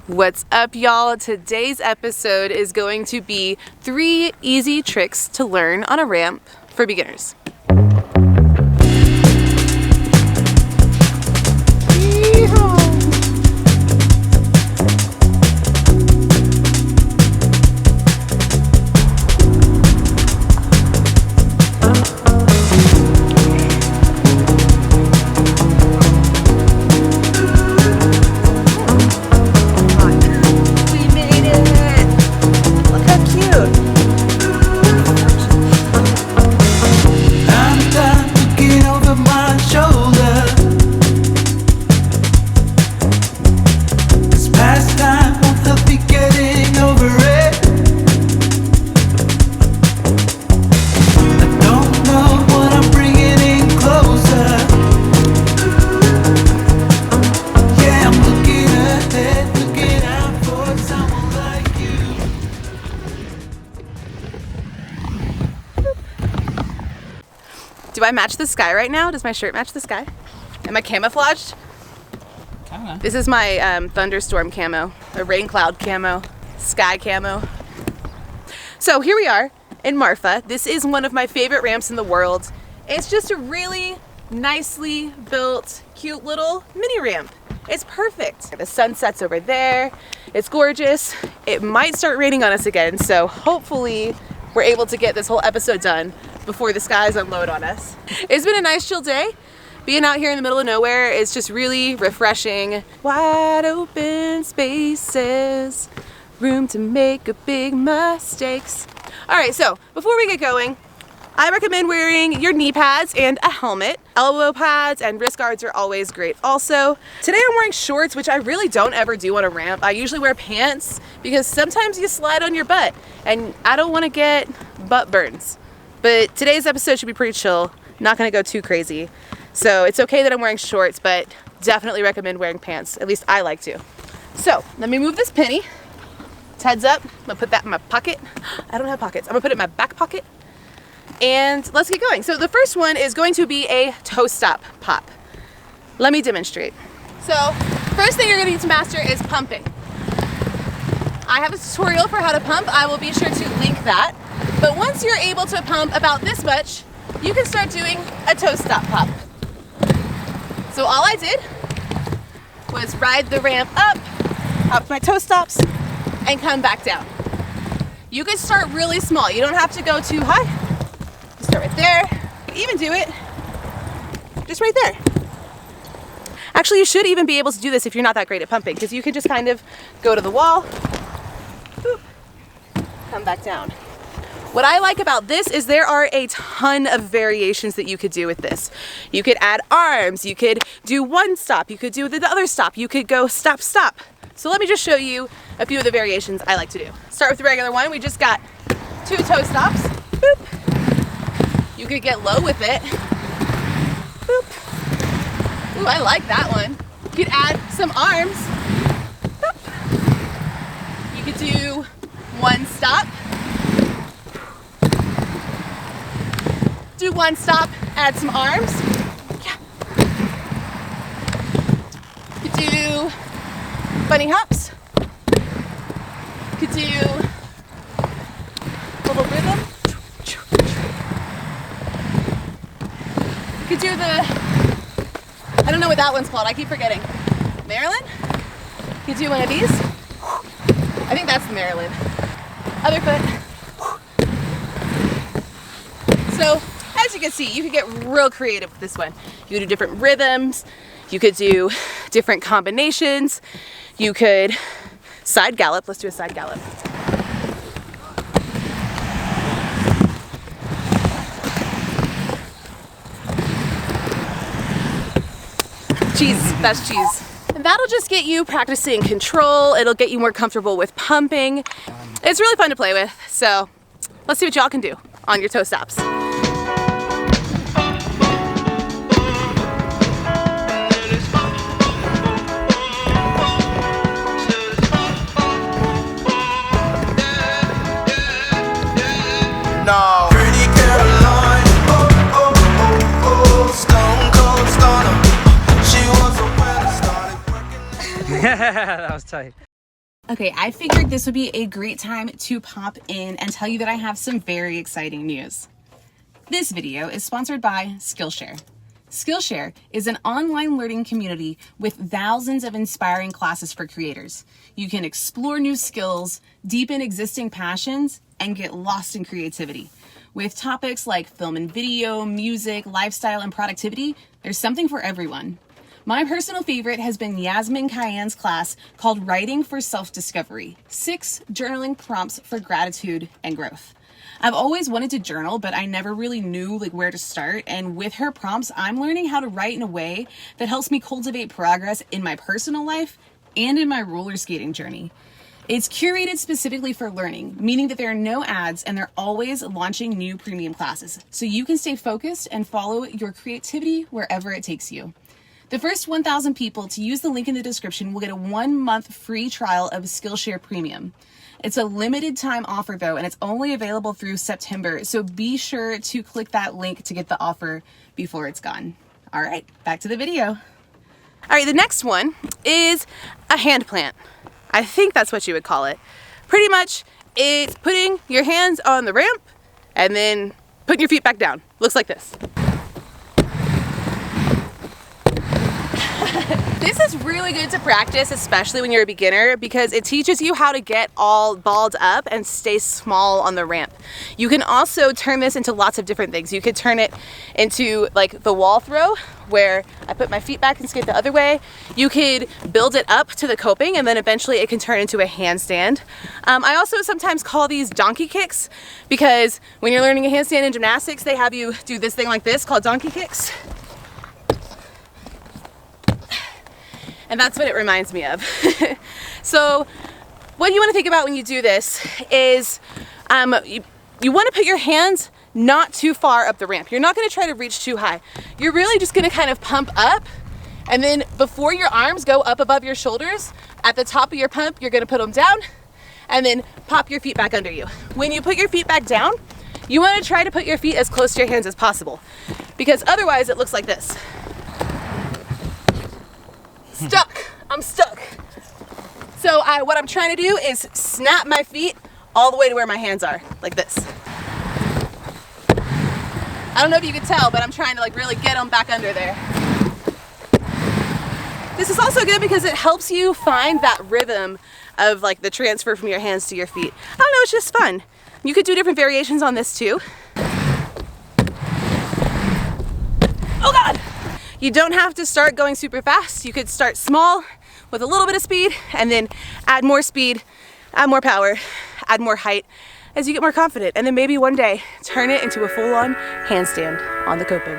What's up, y'all? Today's episode is going to be 3 easy tricks to learn on a ramp for beginners. Do I match the sky right now? Does my shirt match the sky? Am I camouflaged? Kinda. This is my thunderstorm camo, a rain cloud camo, sky camo. So here we are in Marfa. This is one of my favorite ramps in the world. It's just a really nicely built, cute little mini ramp. It's perfect. The sun sets over there. It's gorgeous. It might start raining on us again, so hopefully we're able to get this whole episode done before the skies unload on us. It's been a nice chill day. Being out here in the middle of nowhere is just really refreshing. Wide open spaces, room to make a big mistakes. All right, so before we get going, I recommend wearing your knee pads and a helmet. Elbow pads and wrist guards are always great also. Today I'm wearing shorts, which I really don't ever do on a ramp. I usually wear pants because sometimes you slide on your butt and I don't want to get butt burns. But today's episode should be pretty chill, not gonna go too crazy. So it's okay that I'm wearing shorts, but definitely recommend wearing pants. At least I like to. So let me move this penny. It's heads up. I'm gonna put that in my pocket. I don't have pockets. I'm gonna put it in my back pocket. And let's get going. So the first one is going to be a toe stop pop. Let me demonstrate. So first thing you're gonna need to master is pumping. I have a tutorial for how to pump. I will be sure to link that. But once you're able to pump about this much, you can start doing a toe stop pop. So all I did was ride the ramp up my toe stops, and come back down. You can start really small. You don't have to go too high. You start right there. You can even do it just right there. Actually, you should even be able to do this if you're not that great at pumping, because you can just kind of go to the wall, boop, come back down. What I like about this is there are a ton of variations that you could do with this. You could add arms, you could do one stop, you could do the other stop, you could go stop, stop. So let me just show you a few of the variations I like to do. Start with the regular one. We just got 2 toe stops. Boop. You could get low with it. Boop. Ooh, I like that one. You could add some arms. Boop. You could do one stop. Do one stop, add some arms. Yeah. You could do bunny hops. You could do a little rhythm. You could do I don't know what that one's called, I keep forgetting. Maryland? You could do one of these. I think that's the Maryland. Other foot. So, as you can see, you can get real creative with this one. You could do different rhythms, you could do different combinations, you could side gallop. Let's do a side gallop. Cheese, that's cheese. And that'll just get you practicing control, it'll get you more comfortable with pumping. It's really fun to play with, so let's see what y'all can do on your toe stops. No. Pretty Caroline, oh, oh, oh, oh, stone cold stunner. She was a winner, started working. That was tight. Okay, I figured this would be a great time to pop in and tell you that I have some very exciting news. This video is sponsored by Skillshare. Skillshare is an online learning community with thousands of inspiring classes for creators. You can explore new skills, deepen existing passions, and get lost in creativity. With topics like film and video, music, lifestyle, and productivity, there's something for everyone. My personal favorite has been Yasmin Cayenne's class called Writing for Self-Discovery, 6 journaling prompts for gratitude and growth. I've always wanted to journal, but I never really knew where to start. And with her prompts, I'm learning how to write in a way that helps me cultivate progress in my personal life and in my roller skating journey. It's curated specifically for learning, meaning that there are no ads and they're always launching new premium classes. So you can stay focused and follow your creativity wherever it takes you. The first 1,000 people to use the link in the description will get a 1-month free trial of Skillshare Premium. It's a limited time offer though, and it's only available through September. So be sure to click that link to get the offer before it's gone. All right, back to the video. All right, the next one is a hand plant. I think that's what you would call it. Pretty much, it's putting your hands on the ramp and then putting your feet back down. Looks like this. This is really good to practice, especially when you're a beginner, because it teaches you how to get all balled up and stay small on the ramp. You can also turn this into lots of different things. You could turn it into like the wall throw, where I put my feet back and skate the other way. You could build it up to the coping, and then eventually it can turn into a handstand. I also sometimes call these donkey kicks, because when you're learning a handstand in gymnastics, they have you do this thing like this called donkey kicks. And that's what it reminds me of. So what you want to think about when you do this is you want to put your hands not too far up the ramp. You're not going to try to reach too high. You're really just going to kind of pump up, and then before your arms go up above your shoulders, at the top of your pump, you're going to put them down and then pop your feet back under you. When you put your feet back down, you want to try to put your feet as close to your hands as possible, because otherwise it looks like this. Stuck. I'm stuck. So what I'm trying to do is snap my feet all the way to where my hands are, like this. I don't know if you can tell, but I'm trying to really get them back under there. This is also good because it helps you find that rhythm of the transfer from your hands to your feet. I don't know, it's just fun. You could do different variations on this too. Oh God! You don't have to start going super fast. You could start small with a little bit of speed and then add more speed, add more power, add more height as you get more confident. And then maybe one day turn it into a full-on handstand on the coping.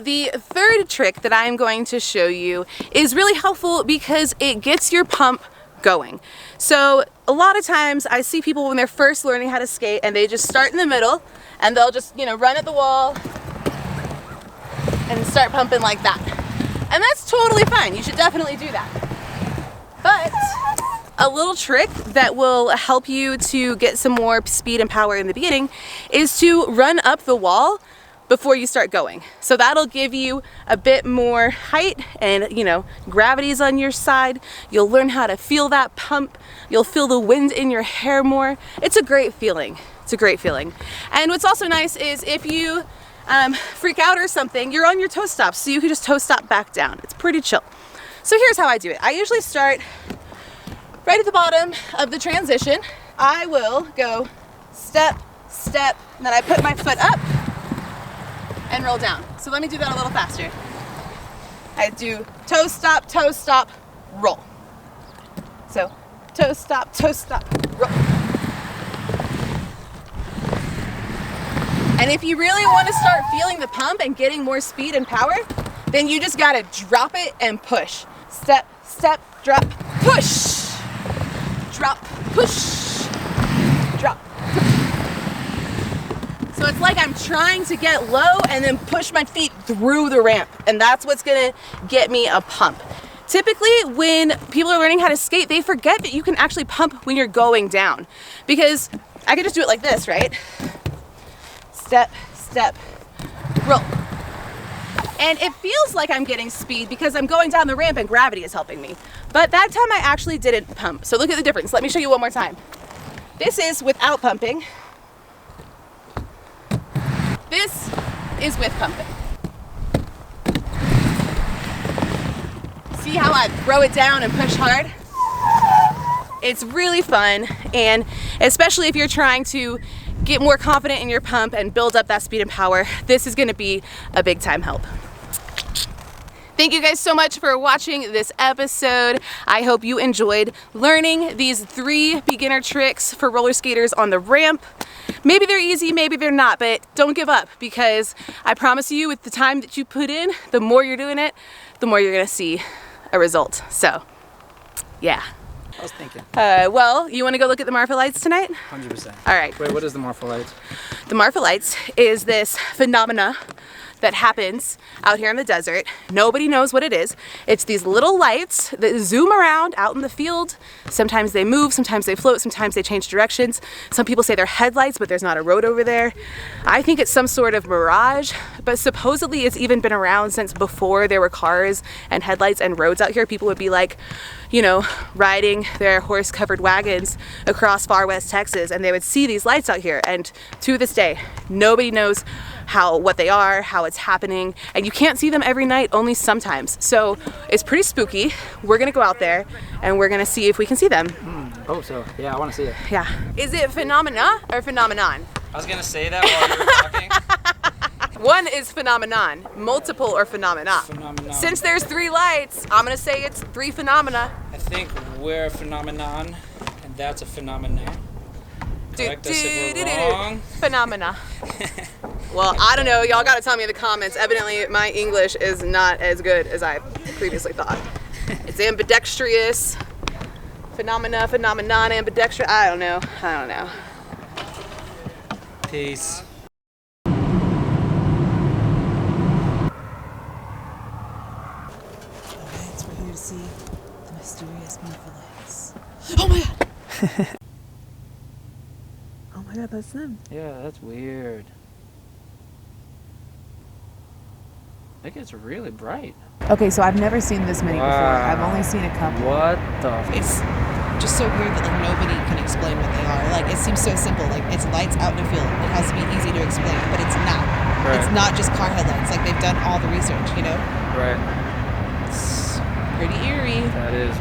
The third trick that I'm going to show you is really helpful because it gets your pump going. So a lot of times I see people when they're first learning how to skate and they just start in the middle and they'll just, run at the wall and start pumping like that. And that's totally fine. You should definitely do that. But a little trick that will help you to get some more speed and power in the beginning is to run up the wall before you start going. So that'll give you a bit more height and, gravity's on your side. You'll learn how to feel that pump. You'll feel the wind in your hair more. It's a great feeling. It's a great feeling. And what's also nice is if you freak out or something, you're on your toe stop, so you can just toe stop back down. It's pretty chill. So here's how I do it. I usually start right at the bottom of the transition. I will go step, step, and then I put my foot up and roll down. So let me do that a little faster. I do toe stop, roll. So toe stop, roll. And if you really want to start feeling the pump and getting more speed and power, then you just gotta drop it and push. Step, step, drop, push. Drop, push. it's like I'm trying to get low and then push my feet through the ramp, and that's what's gonna get me a pump. Typically, when people are learning how to skate, they forget that you can actually pump when you're going down, because I could just do it like this, right? Step, step, roll. And it feels like I'm getting speed because I'm going down the ramp and gravity is helping me. But that time I actually didn't pump. So look at the difference. Let me show you one more time. This is without pumping. This is with pumping. See how I throw it down and push hard? It's really fun, and especially if you're trying to get more confident in your pump and build up that speed and power, this is gonna be a big time help. Thank you guys so much for watching this episode. I hope you enjoyed learning these 3 beginner tricks for roller skaters on the ramp. Maybe they're easy, maybe they're not, but don't give up, because I promise you, with the time that you put in, the more you're doing it, the more you're gonna see a result. So, yeah. I was thinking. Well, you wanna go look at the Marfa lights tonight? 100%. All right. Wait, what is the Marfa lights? The Marfa lights is this phenomena that happens out here in the desert. Nobody knows what it is. It's these little lights that zoom around out in the field. Sometimes they move, sometimes they float, sometimes they change directions. Some people say they're headlights, but there's not a road over there. I think it's some sort of mirage, but supposedly it's even been around since before there were cars and headlights and roads out here. People would be like, you know, riding their horse-covered wagons across far west Texas, and they would see these lights out here. And to this day, nobody knows what they are, how it's happening, and you can't see them every night, only sometimes. So it's pretty spooky. We're gonna go out there and we're gonna see if we can see them. Oh, so yeah, I want to see it. Yeah. Is it phenomena or phenomenon? I was gonna say that while you were talking. One is phenomenon, multiple or phenomena. Phenomenon. Since there's 3 lights, I'm gonna say it's 3 phenomena. I think we're a phenomenon, and that's a phenomenon. Correct us if we're wrong. Phenomena. Well, I don't know. Y'all gotta tell me in the comments. Evidently, my English is not as good as I previously thought. It's ambidextrous. Phenomena, phenomenon, ambidextrous. I don't know. Peace. Alright, we're here to see the mysterious Marfa lights. Oh my god! Oh my god, that's them. Yeah, that's weird. It gets really bright. Okay, so I've never seen this many before. I've only seen a couple. What the? It's just so weird that like nobody can explain what they are. Like it seems so simple. Like it's lights out in a field. It has to be easy to explain, but it's not. Right. It's not just car headlights. Like they've done all the research, you know? Right. It's pretty eerie. That is